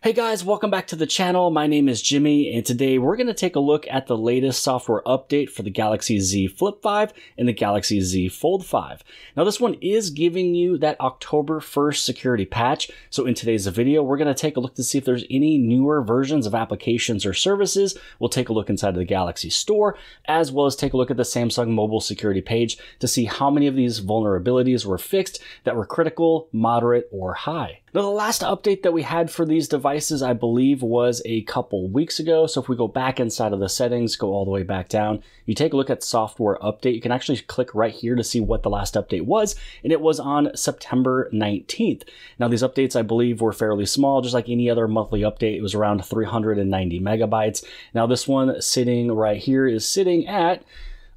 Hey guys, welcome back to the channel. My name is Jimmy, and today we're going to take a look at the latest software update for the Galaxy Z Flip 5 and the Galaxy Z Fold 5. Now this one is giving you that October 1st security patch. So in today's video, we're going to take a look to see if there's any newer versions of applications or services. We'll take a look inside of the Galaxy Store, as well as take a look at the Samsung mobile security page to see how many of these vulnerabilities were fixed that were critical, moderate, or high. Now, the last update that we had for these devices, I believe, was a couple weeks ago. So if we go back inside of the settings, go all the way back down, you take a look at software update, you can actually click right here to see what the last update was, and it was on September 19th. Now, these updates, I believe, were fairly small, just like any other monthly update. It was around 390 megabytes. Now, this one sitting right here is sitting at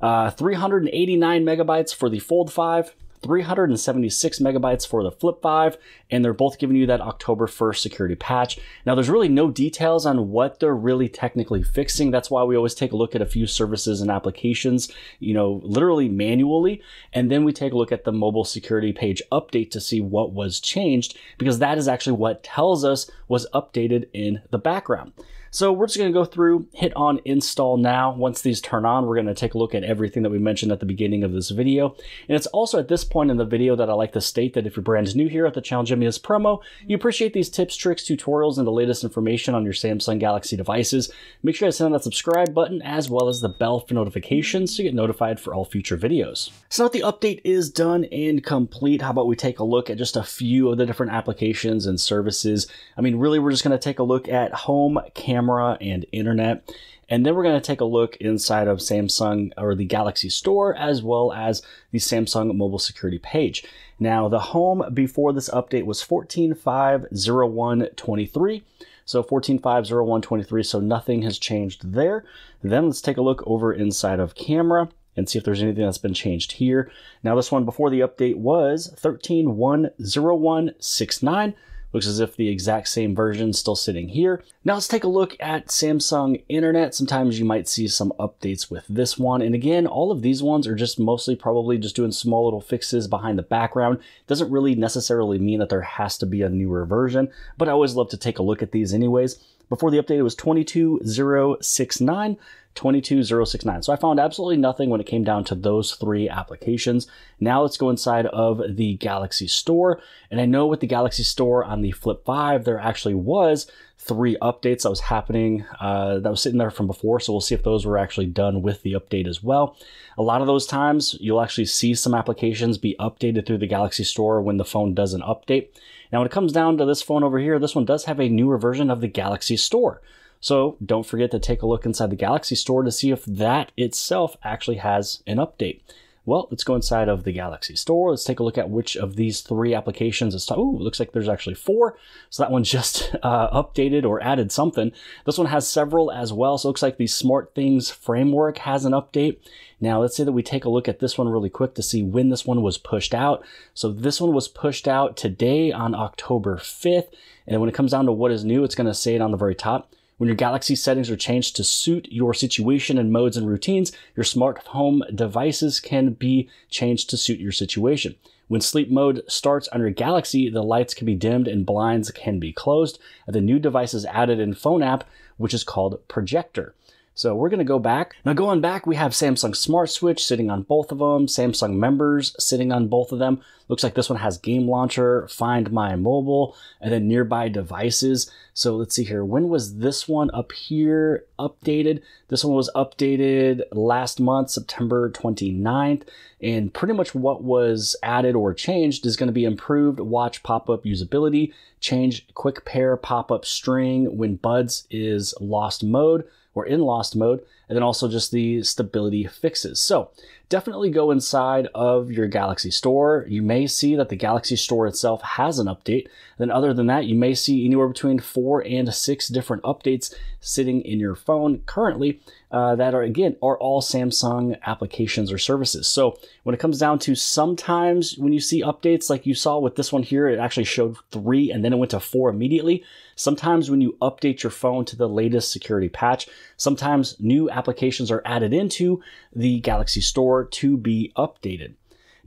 389 megabytes for the Fold 5, 376 megabytes for the Flip 5, and they're both giving you that October 1st security patch. Now, there's really no details on what they're really technically fixing. That's why we always take a look at a few services and applications, literally manually, and then we take a look at the mobile security page update to see what was changed, because that is actually what tells us was updated in the background. So we're just going to go through, hit on install now. Once these turn on, we're going to take a look at everything that we mentioned at the beginning of this video. And it's also at this point in the video that I like to state that if you're brand new here at the channel Jimmy is Promo, you appreciate these tips, tricks, tutorials, and the latest information on your Samsung Galaxy devices. Make sure to hit on that subscribe button as well as the bell for notifications so you get notified for all future videos. So now that the update is done and complete, how about we take a look at just a few of the different applications and services. I mean, really, we're just going to take a look at home, camera, and internet. And then we're going to take a look inside of Samsung or the Galaxy Store, as well as the Samsung mobile security page. Now, the home before this update was 14.5.01.23. So 14.5.01.23, so nothing has changed there. Then let's take a look over inside of camera and see if there's anything that's been changed here. Now, this one before the update was 13.1.01.69. Looks as if the exact same version is still sitting here. Now let's take a look at Samsung Internet. Sometimes you might see some updates with this one. And again, all of these ones are just mostly probably just doing small little fixes behind the background. Doesn't really necessarily mean that there has to be a newer version, but I always love to take a look at these anyways. Before the update, it was 22.069. 22.069. So I found absolutely nothing when it came down to those three applications. Now let's go inside of the Galaxy Store. And I know with the Galaxy Store on the Flip 5, there actually was 3 updates that was happening, that was sitting there from before. So we'll see if those were actually done with the update as well. A lot of those times, you'll actually see some applications be updated through the Galaxy Store when the phone doesn't update. Now, when it comes down to this phone over here, this one does have a newer version of the Galaxy Store. So don't forget to take a look inside the Galaxy Store to see if that itself actually has an update. Well, let's go inside of the Galaxy Store. Let's take a look at which of these 3 applications is. Ooh, looks like there's actually 4. So that one just updated or added something. This one has several as well. So it looks like the SmartThings framework has an update. Now, let's say that we take a look at this one really quick to see when this one was pushed out. So this one was pushed out today on October 5th. And when it comes down to what is new, it's going to say it on the very top. When your Galaxy settings are changed to suit your situation and modes and routines, your smart home devices can be changed to suit your situation. When sleep mode starts on your Galaxy, the lights can be dimmed and blinds can be closed. And the new device is added in Phone app, which is called Projector. So we're going to go back. Now going back, we have Samsung Smart Switch sitting on both of them, Samsung Members sitting on both of them. Looks like this one has Game Launcher, Find My Mobile, and then Nearby Devices. So let's see here. When was this one up here updated? This one was updated last month, September 29th. And pretty much what was added or changed is going to be improved watch pop-up usability, change quick pair pop-up string when Buds is lost mode, or in lost mode, and then also just the stability fixes. So definitely go inside of your Galaxy Store. You may see that the Galaxy Store itself has an update. Then other than that, you may see anywhere between 4 and 6 different updates sitting in your phone currently that are, again, are all Samsung applications or services. So when it comes down to sometimes when you see updates like you saw with this one here, it actually showed 3 and then it went to 4 immediately. Sometimes when you update your phone to the latest security patch, sometimes new applications are added into the Galaxy Store to be updated.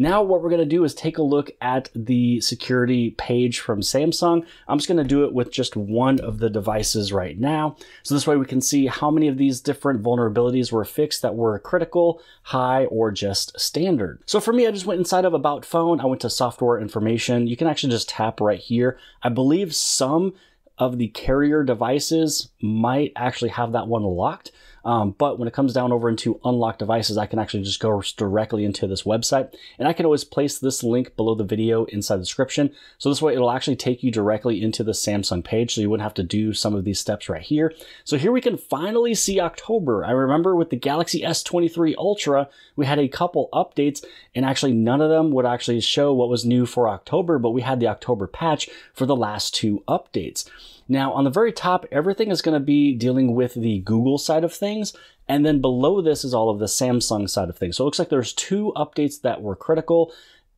Now what we're going to do is take a look at the security page from Samsung. I'm just going to do it with just one of the devices right now. So this way we can see how many of these different vulnerabilities were fixed that were critical, high, or just standard. So for me, I just went inside of About Phone. I went to software information. You can actually just tap right here. I believe some of the carrier devices might actually have that one locked. But when it comes down over into unlocked devices, I can actually just go directly into this website, and I can always place this link below the video inside the description. So this way it'll actually take you directly into the Samsung page, so you wouldn't have to do some of these steps right here. So here we can finally see October. I remember with the Galaxy S23 Ultra, we had a couple updates, and actually none of them would actually show what was new for October, but we had the October patch for the last 2 updates. Now, on the very top, everything is going to be dealing with the Google side of things, and then below this is all of the Samsung side of things. So it looks like there's 2 updates that were critical,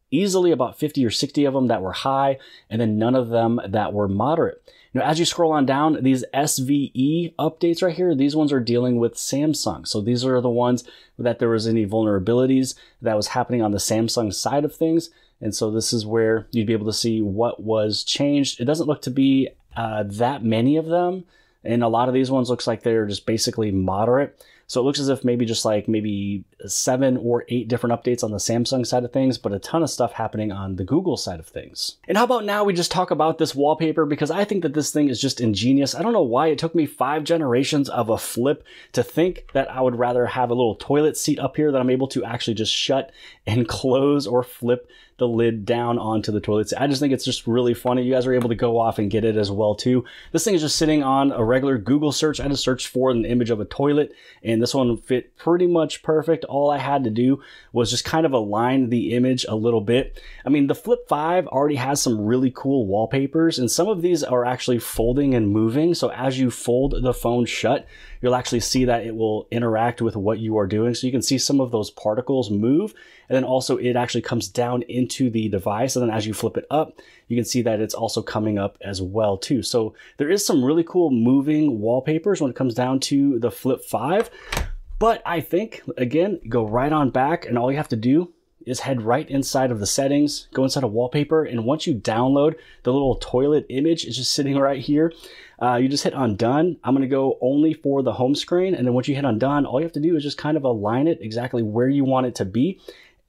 easily about 50 or 60 of them that were high, and then none of them that were moderate. Now, as you scroll on down, these SVE updates right here, these ones are dealing with Samsung. So these are the ones that there was any vulnerabilities that was happening on the Samsung side of things. And so this is where you'd be able to see what was changed. It doesn't look to be that many of them, and a lot of these ones looks like they're just basically moderate. So it looks as if maybe just like maybe 7 or 8 different updates on the Samsung side of things, but a ton of stuff happening on the Google side of things. And how about now we just talk about this wallpaper, because I think that this thing is just ingenious. I don't know why it took me 5 generations of a Flip to think that I would rather have a little toilet seat up here that I'm able to actually just shut and close or flip the lid down onto the toilet seat. I just think it's just really funny. You guys are able to go off and get it as well too. This thing is just sitting on a regular Google search. I just searched for an image of a toilet, and this one fit pretty much perfect. All I had to do was just kind of align the image a little bit. I mean, the Flip5 already has some really cool wallpapers, and some of these are actually folding and moving. So as you fold the phone shut, you'll actually see that it will interact with what you are doing. So you can see some of those particles move, and then also it actually comes down into the device. And then as you flip it up, you can see that it's also coming up as well too. So there is some really cool moving wallpapers when it comes down to the Flip5. But I think, again, go right on back, and all you have to do is head right inside of the settings, go inside of wallpaper, and once you download the little toilet image, it's just sitting right here. You just hit on done. I'm gonna go only for the home screen, and then once you hit on done, all you have to do is just kind of align it exactly where you want it to be,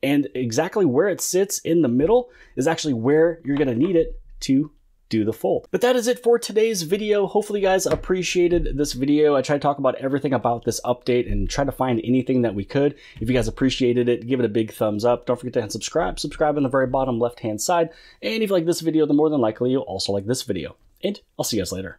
and exactly where it sits in the middle is actually where you're gonna need it to do the fold. But that is it for today's video. Hopefully you guys appreciated this video. I tried to talk about everything about this update and try to find anything that we could. If you guys appreciated it, give it a big thumbs up. Don't forget to hit subscribe. Subscribe on the very bottom left hand side. And if you like this video, then more than likely you'll also like this video. And I'll see you guys later.